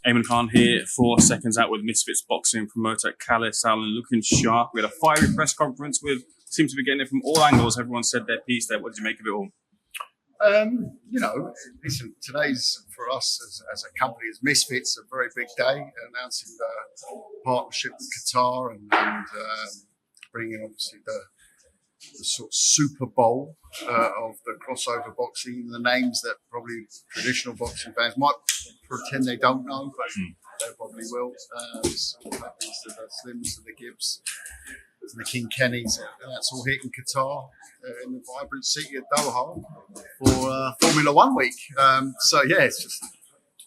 Eamon Khan here for Seconds Out with Misfits boxing promoter Kalle Sauerland, looking sharp. We had a fiery press conference with, seemed to be getting it from all angles. Everyone said their piece there. What did you make of it all? Listen, today's for us as a company, as Misfits, a very big day, announcing the partnership with Qatar and bringing obviously the sort of Super Bowl of the crossover boxing, the names that probably traditional boxing fans might pretend they don't know, but they probably will. So happens to the Slims and the Gibbs and the King Kennys, and that's all hitting Qatar in the vibrant city of Doha for Formula One week. It's just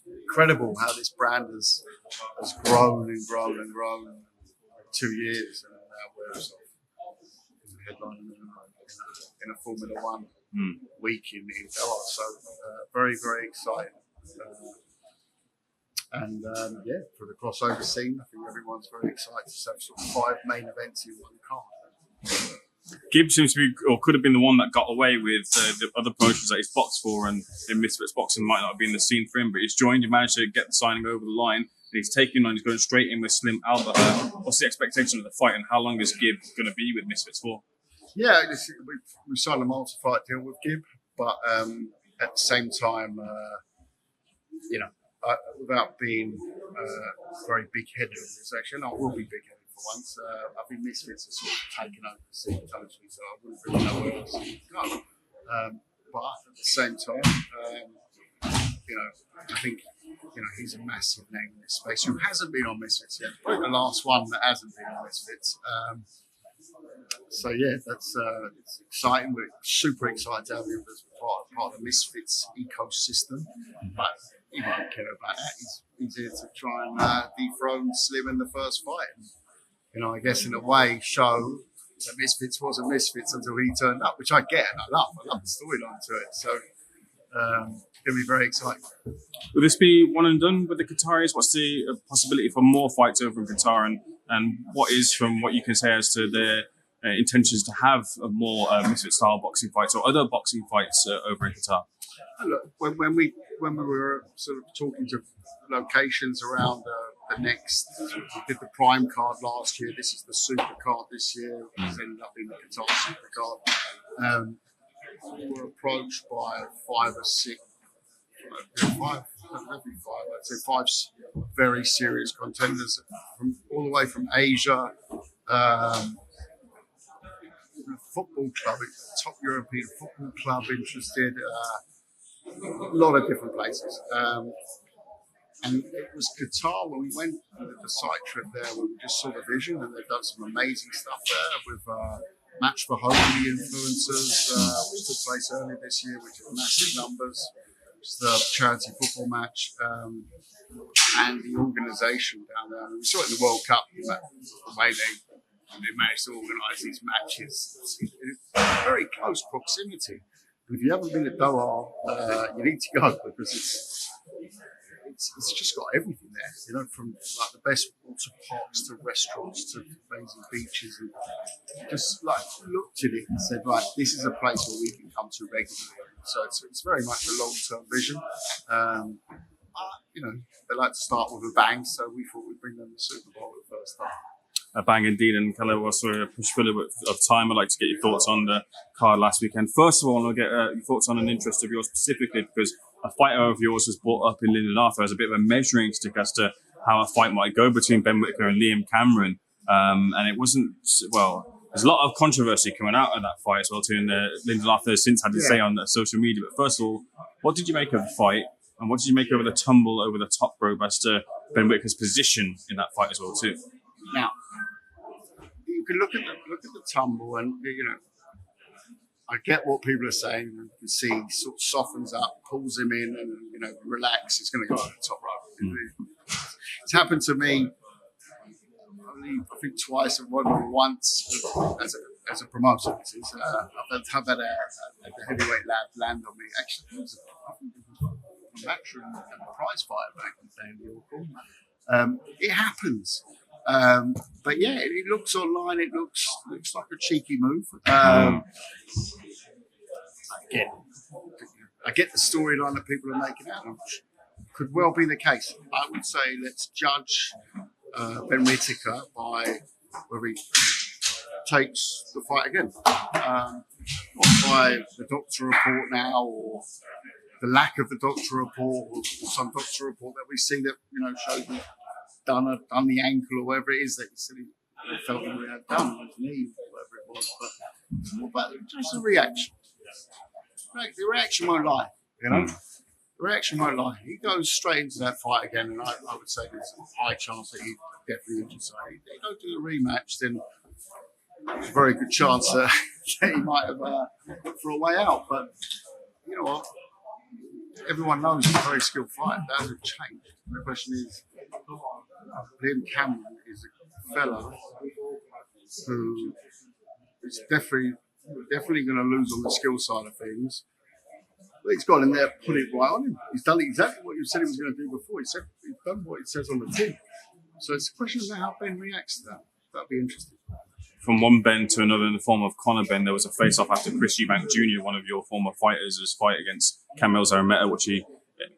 incredible how this brand has grown and grown and grown in 2 years, and now we're sort of headline in a Formula One week in Doha. So very, very exciting. For the crossover scene, I think everyone's very excited to have sort of 5 main events in one card. Gibbs seems to be, or could have been, the one that got away with the other promotions that he's boxed for, and in Misfits boxing might not have been the scene for him, but he's joined, he managed to get the signing over the line, and he's taking on, he's going straight in with Slim Albaher. What's the expectation of the fight, and how long is Gibb going to be with Misfits for? Yeah, we signed a multi-fight deal with Gibb, but at the same time, without being very big-headed in this action, I will be big-headed for once. I think Misfits are sort of taken over the scene totally, so I wouldn't really know where else to go. But at the same time, I think he's a massive name in this space who hasn't been on Misfits yet. Probably the last one that hasn't been on Misfits. That's it's exciting. We're super excited to have him as part of the Misfits ecosystem, but he won't care about that. He's here to try and dethrone Slim in the first fight. And, I guess in a way show that Misfits wasn't Misfits until he turned up, which I get and I love the storyline to it. So it'll be very exciting. Will this be one and done with the Qataris? What's the possibility for more fights over in Qatar, and what is, from what you can say, as to their intentions to have more Misfit-style boxing fights or other boxing fights over in Qatar? Look, when we were sort of talking to locations around the next, we did the Prime card last year. This is the Super card this year. It's ended up being the Qatar Super card. We were approached by 5 or 6, I'd say 5 very serious contenders from all the way from Asia. Football club, top European football club interested, a lot of different places. And it was Qatar when we went on the site trip there, we just saw the vision, and they've done some amazing stuff there with Match for Home, the influencers, which took place earlier this year, which is massive numbers. It's the charity football match, and the organisation down there. We saw it in the World Cup, the way they managed to organise these matches in very close proximity. If you haven't been to Doha, you need to go, because it's just got everything there. From like the best water parks to restaurants to amazing beaches, and just like looked at it and said, right, this is a place where we can come to regularly. So it's very much a long-term vision. They like to start with a bang, so we thought we'd bring them the Super Bowl at the first time. A bang indeed, and Kalle, was sort of push for a little bit of time. I'd like to get your thoughts on the card last weekend. First of all, I'll get your thoughts on an interest of yours specifically, because a fighter of yours was brought up in Lyndon Arthur as a bit of a measuring stick as to how a fight might go between Ben Whittaker and Liam Cameron. And it wasn't, there's a lot of controversy coming out of that fight as well too, and Lyndon Arthur has since had to say on social media. But first of all, what did you make of the fight, and what did you make of the tumble over the top rope as to Ben Whittaker's position in that fight as well too? Now, you can look at the tumble, and I get what people are saying. You can see he sort of softens up, pulls him in, and relax. He's going to go over the top rope. It's happened to me, I think twice, and once as a promoter. I've had a heavyweight lad land on me. Actually, it was a match and a prize fight back in the day in York. It happens. But yeah, it looks online. It looks like a cheeky move. Again, I get the storyline that people are making out. I'm could well be the case. I would say let's judge Ben Whittaker by whether he takes the fight again, not by the doctor report now or the lack of the doctor report or some doctor report that we see that shows he's done the ankle or whatever it is that he said he felt he had done his knee, whatever it was. But it's more about just the reaction. The reaction won't lie, The reaction won't lie. He goes straight into that fight again, and I would say there's a high chance that he definitely injured. So if they don't do the rematch, then there's a very good chance that he might have looked for a way out. But you know what? Everyone knows he's a very skilled fighter. That hasn't changed. The question is, Liam Cameron is a fella who is definitely going to lose on the skill side of things. But he's got in there, put it right on him. He's done exactly what you said he was going to do before. He's done what it says on the tin. So it's a question of how Ben reacts to that. That'd be interesting. From one Ben to another in the form of Conor Ben, there was a face-off after Chris Eubank Jr., one of your former fighters, his fight against Kamil Zarameta, which he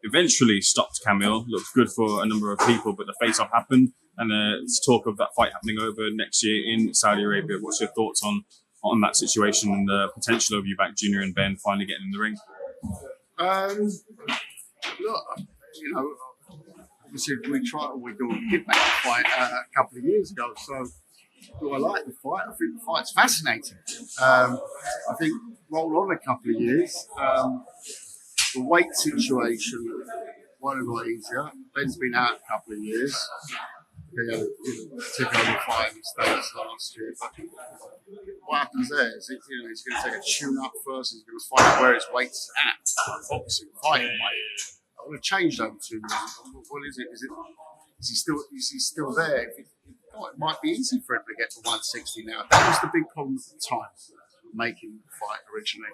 eventually stopped Kamil. Looked good for a number of people, but the face-off happened, and there's talk of that fight happening over next year in Saudi Arabia. What's your thoughts on that situation and the potential of Eubank Jr. and Ben finally getting in the ring? Look, obviously we did make a fight a couple of years ago, so do I like the fight? I think the fight's fascinating. I think roll on a couple of years, the weight situation won't have got easier. Ben's been out a couple of years. He took over the fight in the States last year. But what happens there is he's going to take a tune-up first. He's going to find out where his weight's at. Boxing, fighting weight. I want to change those 2 years. What is it? Is he still there? It might be easy for him to get to 160 now. That was the big problem at the time, making the fight originally.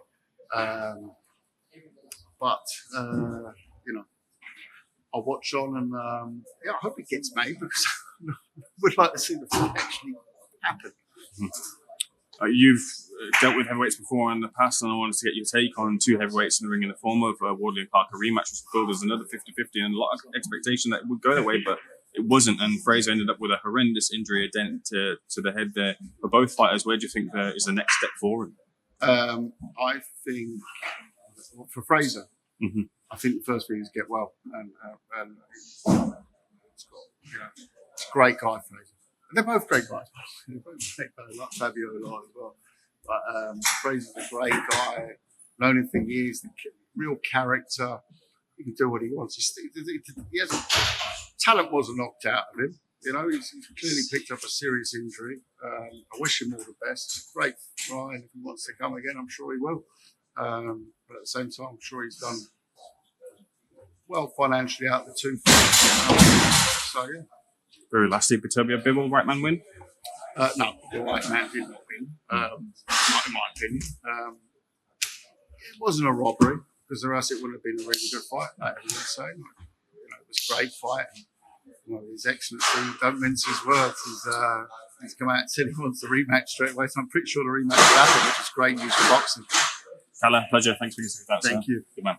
I'll watch on and I hope it gets made because I would like to see the fight actually happen. You've dealt with heavyweights before in the past, and I wanted to get your take on 2 heavyweights in the ring in the form of Wardley and Clarke. A rematch was billed as another 50-50, and a lot of expectation that it would go that way, but it wasn't. And Frazer ended up with a horrendous injury, a dent to the head there. For both fighters, where do you think is the next step forward? I think for Frazer, mm-hmm. I think the first thing is get well, and it's a great guy, Frazer. They're both great guys. They're both great guys, like Fabio as well. But Frazer's a great guy. The only thing is the real character. He can do what he wants. He has talent wasn't knocked out of him. He's clearly picked up a serious injury. I wish him all the best. He's a great guy, and if he wants to come again, I'm sure he will. But at the same time, I'm sure he's done well financially out of the 2 fights. So yeah. Very lastly, Peterbia Bibble, right man win? No, the right man did not win, in my opinion. It wasn't a robbery, because or else it wouldn't have been a really good fight, like everyone's saying. It was a great fight. And, His Excellency, don't mince his words, he's come out and said he wants the rematch straight away, so I'm pretty sure the rematch will happen, which is great news for boxing. Kalle, pleasure. Thanks for your time. Thank you. Good man.